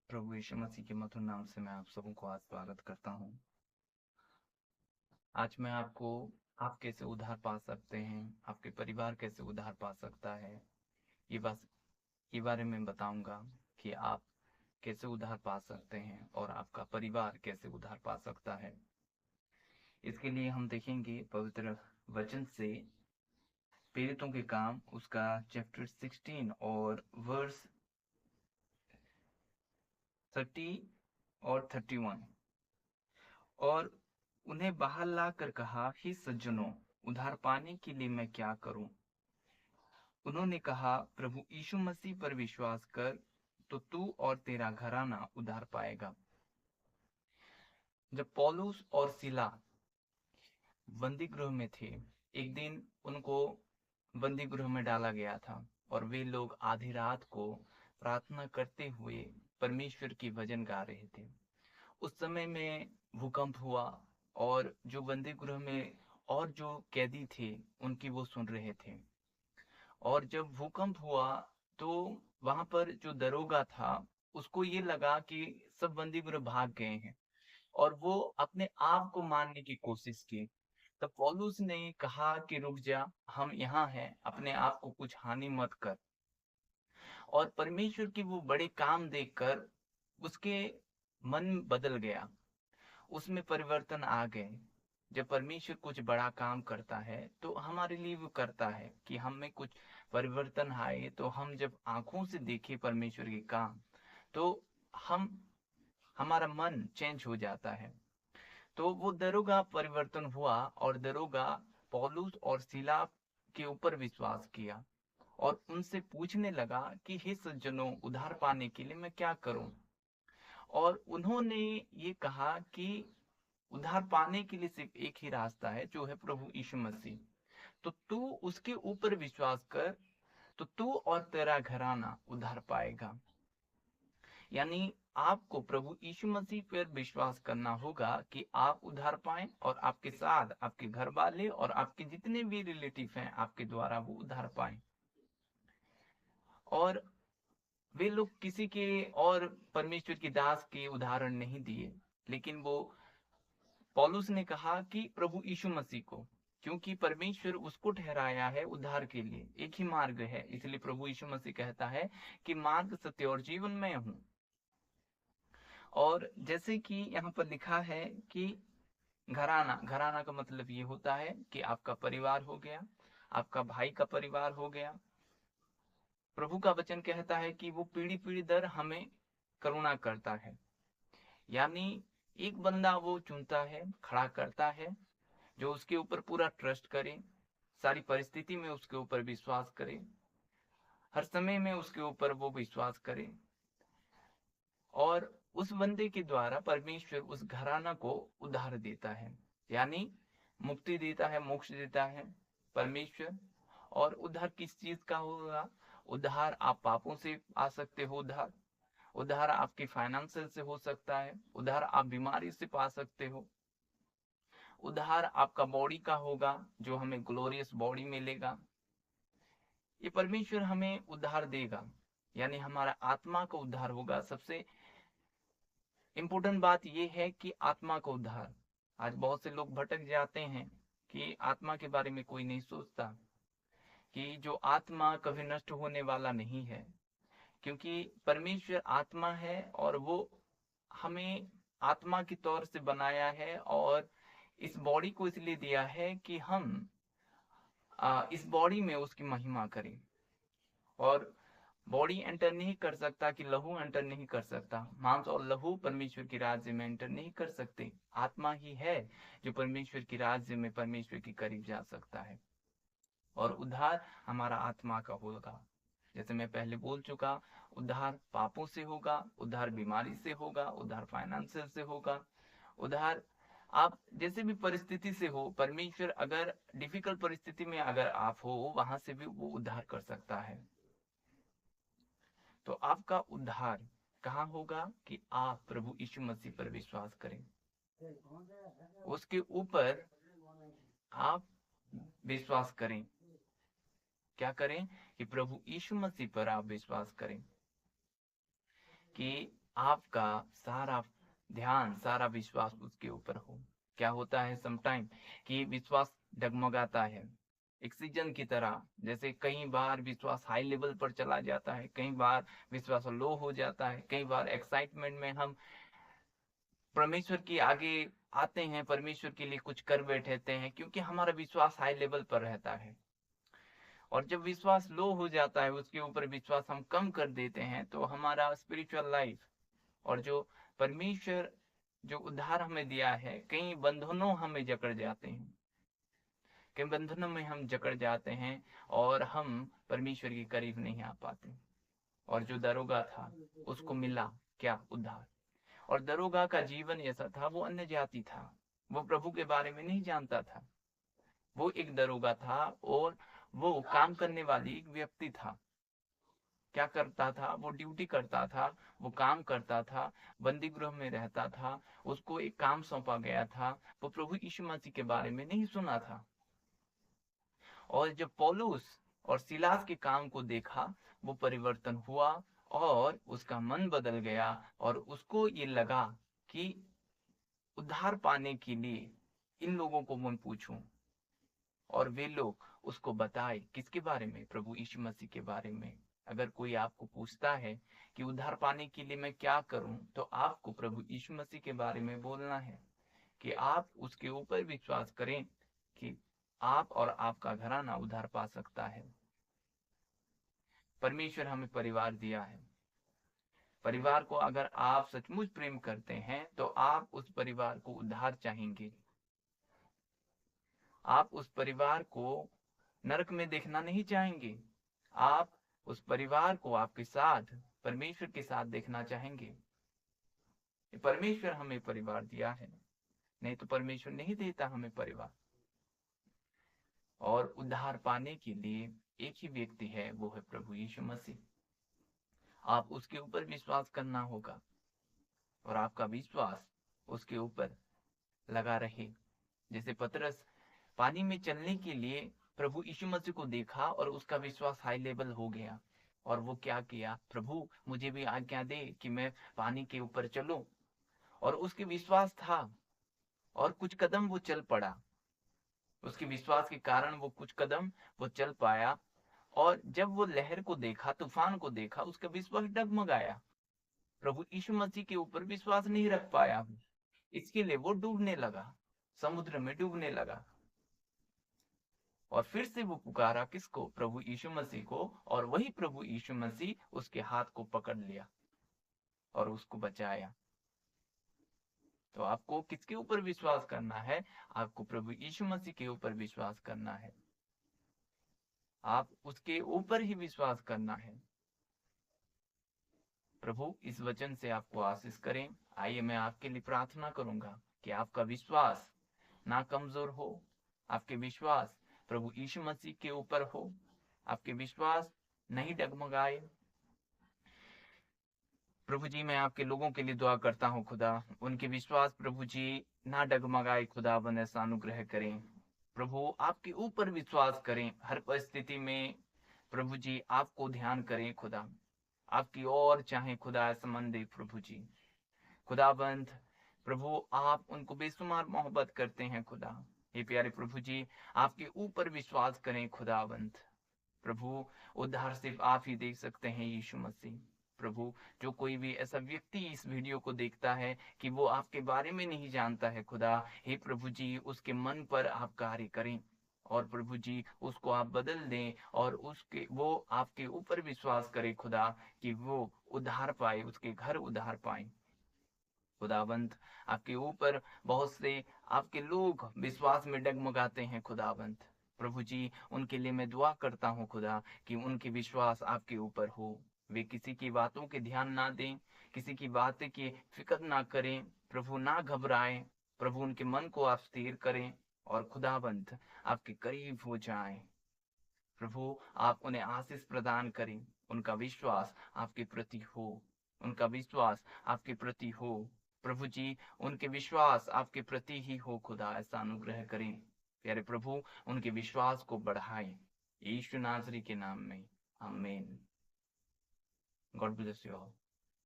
प्रभु यीशु मसीह के मधुर नाम से मैं आप सबों को आज स्वागत करता हूँ। आज मैं आपको आप कैसे उद्धार पा सकते हैं, आपके परिवार कैसे उद्धार पा सकता है, ये बस ये बारे में बताऊंगा कि आप कैसे उद्धार पा सकते हैं और आपका परिवार कैसे उद्धार पा सकता है। इसके लिए हम देखेंगे पवित्र वचन से प्रेरितों के काम उसका चैप्टर 16 और वर्स 30 और 31। और उन्हें बाहर लाकर कहा, हे सज्जनों, उद्धार पाने के लिए मैं क्या करूं? उन्होंने कहा, प्रभु यीशु मसीह पर विश्वास कर, तो तू और तेरा घराना उद्धार पाएगा। जब पौलुस और सीला बंदी गृह में थे, एक दिन उनको बंदी गृह में डाला गया था और वे लोग आधी रात को प्रार्थना करते हुए परमेश्वर की भजन गा रहे थे। उस समय में भूकंप हुआ और जो बंदी गृह में और जो कैदी थे उनकी वो सुन रहे थे। और जब भूकंप हुआ तो वहां पर जो दरोगा था उसको ये लगा कि सब बंदी गृह भाग गए हैं और वो अपने आप को मारने की कोशिश की। तब पौलुस ने कहा कि रुक जा, हम यहाँ हैं, अपने आप को कुछ हानि मत कर। और परमेश्वर की वो बड़े काम देखकर उसके मन बदल गया, उसमें परिवर्तन आ गए। जब परमेश्वर कुछ बड़ा काम करता है तो हमारे लिए वो करता है कि हम में कुछ परिवर्तन आए। तो हम जब आंखों से देखें परमेश्वर के काम तो हम हमारा मन चेंज हो जाता है। तो वो दरोगा परिवर्तन हुआ और दरोगा पौलुस और सीला के ऊपर विश्वास किया और उनसे पूछने लगा कि हे सज्जनों, उद्धार पाने के लिए मैं क्या करूं? और उन्होंने ये कहा कि उद्धार पाने के लिए सिर्फ एक ही रास्ता है, जो है प्रभु यीशु मसीह। तो तू उसके ऊपर विश्वास कर, तो तू और तेरा घराना उद्धार पाएगा। यानी आपको प्रभु यीशु मसीह पर विश्वास करना होगा कि आप उद्धार पाएं और आपके साथ आपके घर वाले और आपके जितने भी रिलेटिव हैं आपके द्वारा वो उद्धार पाएं। और वे लोग किसी के और परमेश्वर की दास के उदाहरण नहीं दिए, लेकिन वो पौलुस ने कहा कि प्रभु यीशु मसीह को, क्योंकि परमेश्वर उसको ठहराया है उद्धार के लिए। एक ही मार्ग है, इसलिए प्रभु यीशु मसीह कहता है कि मार्ग, सत्य और जीवन मैं हूं। और जैसे कि यहाँ पर लिखा है कि घराना, घराना का मतलब ये होता है कि आपका परिवार हो गया, आपका भाई का परिवार हो गया। प्रभु का वचन कहता है कि वो पीढ़ी पीढ़ी दर हमें करुणा करता है। यानी एक बंदा वो चुनता है, खड़ा करता है, जो उसके ऊपर पूरा ट्रस्ट करे, सारी परिस्थिति में उसके ऊपर विश्वास करे, हर समय में उसके ऊपर वो विश्वास करे। और उस बंदे के द्वारा परमेश्वर उस घराना को उद्धार देता है, यानी मुक्ति देता है, मोक्ष देता है परमेश्वर। और उद्धार किस चीज का होगा? उद्धार आप पापों से आ सकते हो, उद्धार उद्धार आपके फाइनेंशियल से हो सकता है, उद्धार आप बीमारी से पा सकते हो, उद्धार आपका बॉडी का होगा, जो हमें ग्लोरियस बॉडी मिलेगा। ये परमेश्वर हमें उद्धार देगा, यानी हमारा आत्मा का उद्धार होगा। सबसे इंपॉर्टेंट बात यह है कि आत्मा का उद्धार। आज बहुत से लोग भटक जाते हैं कि आत्मा के बारे में कोई नहीं सोचता, कि जो आत्मा कभी नष्ट होने वाला नहीं है, क्योंकि परमेश्वर आत्मा है और वो हमें आत्मा के तौर से बनाया है और इस बॉडी को इसलिए दिया है कि हम इस बॉडी में उसकी महिमा करें। और बॉडी एंटर नहीं कर सकता, कि लहू एंटर नहीं कर सकता, मांस और लहू परमेश्वर के राज्य में एंटर नहीं कर सकते। आत्मा ही है जो परमेश्वर के राज्य में परमेश्वर के करीब जा सकता है। और उद्धार हमारा आत्मा का होगा। जैसे मैं पहले बोल चुका, उद्धार पापों से होगा, उद्धार बीमारी से होगा, उद्धार फाइनेंशियल से होगा, उद्धार आप जैसे भी परिस्थिति से हो, परमेश्वर अगर डिफिकल्ट परिस्थिति में अगर आप हो, वहां से भी वो उद्धार कर सकता है। तो आपका उद्धार कहाँ होगा? कि आप प्रभु यीशु मसीह पर विश्वास करें, उसके ऊपर आप विश्वास करें। क्या करें? कि प्रभु यीशु मसीह पर आप विश्वास करें कि आपका सारा ध्यान, सारा विश्वास उसके ऊपर हो। क्या होता है समटाइम कि विश्वास डगमगाता है एक सीजन की तरह। जैसे कई बार विश्वास हाई लेवल पर चला जाता है, कई बार विश्वास लो हो जाता है, कई बार एक्साइटमेंट में हम परमेश्वर के आगे आते हैं, परमेश्वर के लिए कुछ कर बैठते हैं, क्योंकि हमारा विश्वास हाई लेवल पर रहता है। और जब विश्वास लो हो जाता है, उसके ऊपर विश्वास हम कम कर देते हैं, तो हमारा स्पिरिचुअल लाइफ और जो परमेश्वर जो उद्धार हमें दिया है, कई बंधनों हमें जकड़ जाते हैं, कई बंधनों में हम जकड़ जाते हैं और हम परमेश्वर के करीब नहीं आ पाते। और जो दरोगा था उसको मिला क्या? उद्धार। और दरोगा का जीवन ऐसा था, वो अन्य जाति था, वो प्रभु के बारे में नहीं जानता था। वो एक दरोगा था और वो काम करने वाली एक व्यक्ति था। क्या करता था? वो ड्यूटी करता था, वो काम करता था, बंदी गृह में रहता था, उसको एक काम सौंपा गया था, वो प्रभु यीशु मसीह के बारे में नहीं सुना था। और जब पौलुस और सिलास के काम को देखा, वो परिवर्तन हुआ और उसका मन बदल गया और उसको ये लगा कि उद्धार पाने के लिए इन लोगों को मैं पूछूं। और वे लोग उसको बताए किसके बारे में? प्रभु यीशु मसीह के बारे में। अगर कोई आपको पूछता है कि उद्धार पाने के लिए मैं क्या करूं, तो आपको प्रभु यीशु मसीह के बारे में बोलना है कि आप उसके ऊपर विश्वास करें कि आप और आपका घराना उद्धार पा सकता है। परमेश्वर हमें परिवार दिया है। परिवार को अगर आप सचमुच प्रेम करते हैं तो आप उस परिवार को उद्धार चाहेंगे। आप उस परिवार को नरक में देखना नहीं चाहेंगे। आप उस परिवार को आपके साथ, परमेश्वर के साथ देखना चाहेंगे। परमेश्वर हमें परिवार दिया है, नहीं तो परमेश्वर नहीं देता हमें परिवार। और उद्धार पाने के लिए एक ही व्यक्ति है, वो है प्रभु यीशु मसीह। आप उसके ऊपर विश्वास करना होगा और आपका विश्वास उसके ऊपर लगा रहे। जैसे पतरस पानी में चलने के लिए प्रभु यीशु मसीह को देखा और उसका विश्वास हाई लेवल हो गया। और वो क्या किया? प्रभु मुझे भी आज्ञा दे कि मैं पानी के ऊपर चलूं। और उसके विश्वास था और कुछ कदम वो चल पड़ा। उसके विश्वास के कारण वो कुछ कदम वो चल पाया। और जब वो लहर को देखा, तूफान को देखा, उसका विश्वास डगमगाया। प्रभु यीशु मसीह के ऊपर विश्वास नहीं रख पाया, इसके लिए वो डूबने लगा, समुद्र में डूबने लगा। और फिर से वो पुकारा किसको? प्रभु यीशु मसीह को। और वही प्रभु यीशु मसीह उसके हाथ को पकड़ लिया और उसको बचाया। तो आपको किसके ऊपर विश्वास करना है? आपको प्रभु यीशु मसीह के ऊपर विश्वास करना है। आप उसके ऊपर ही विश्वास करना है। प्रभु इस वचन से आपको आशीष करें। आइए मैं आपके लिए प्रार्थना करूंगा कि आपका विश्वास ना कमजोर हो, आपके विश्वास प्रभु यीशु मसीह के ऊपर हो, आपके विश्वास नहीं डगमगाए। प्रभु जी, मैं आपके लोगों के लिए दुआ करता हूँ खुदा, उनके विश्वास प्रभु जी ना डगमगाए। खुदावन ऐसा अनुग्रह करें। प्रभु आपके ऊपर विश्वास करें हर परिस्थिति में। प्रभु जी आपको ध्यान करें खुदा, आपकी और चाहे खुदा संबंधी प्रभु जी। खुदाबंद प्रभु आप उनको बेशुमार मोहब्बत करते हैं खुदा। ये प्यारे प्रभु जी आपके ऊपर विश्वास करें खुदाबंद। प्रभु उद्धार सिर्फ आप ही देख सकते हैं यीशु मसीह। प्रभु जो कोई भी ऐसा व्यक्ति इस वीडियो को देखता है कि वो आपके बारे में नहीं जानता है खुदा, हे प्रभु जी उसके मन पर आप कार्य करें और प्रभु जी उसको आप बदल दें और उसके वो आपके ऊपर विश्वास करे खुदा कि वो उद्धार पाए, उसके घर उद्धार पाए। खुदावंत आपके ऊपर बहुत से आपके लोग विश्वास में डगमगाते हैं खुदावंत। प्रभु जी उनके लिए मैं दुआ करता हूँ खुदा कि उनके विश्वास आपके ऊपर हो। वे किसी की बातों के ध्यान ना दें, किसी की बातें की फिक्र ना करें। प्रभु ना घबराएं। प्रभु उनके मन को आप स्थिर करें और खुदावंत आपके करीब हो जाएं। प्रभु आप उन्हें आशीष प्रदान करें। उनका विश्वास आपके प्रति हो, उनका विश्वास आपके प्रति हो। प्रभु जी उनके विश्वास आपके प्रति ही हो खुदा, ऐसा अनुग्रह करें। प्यारे प्रभु उनके विश्वास को बढ़ाएं यीशु नासरी के नाम में। आमीन। God bless you all.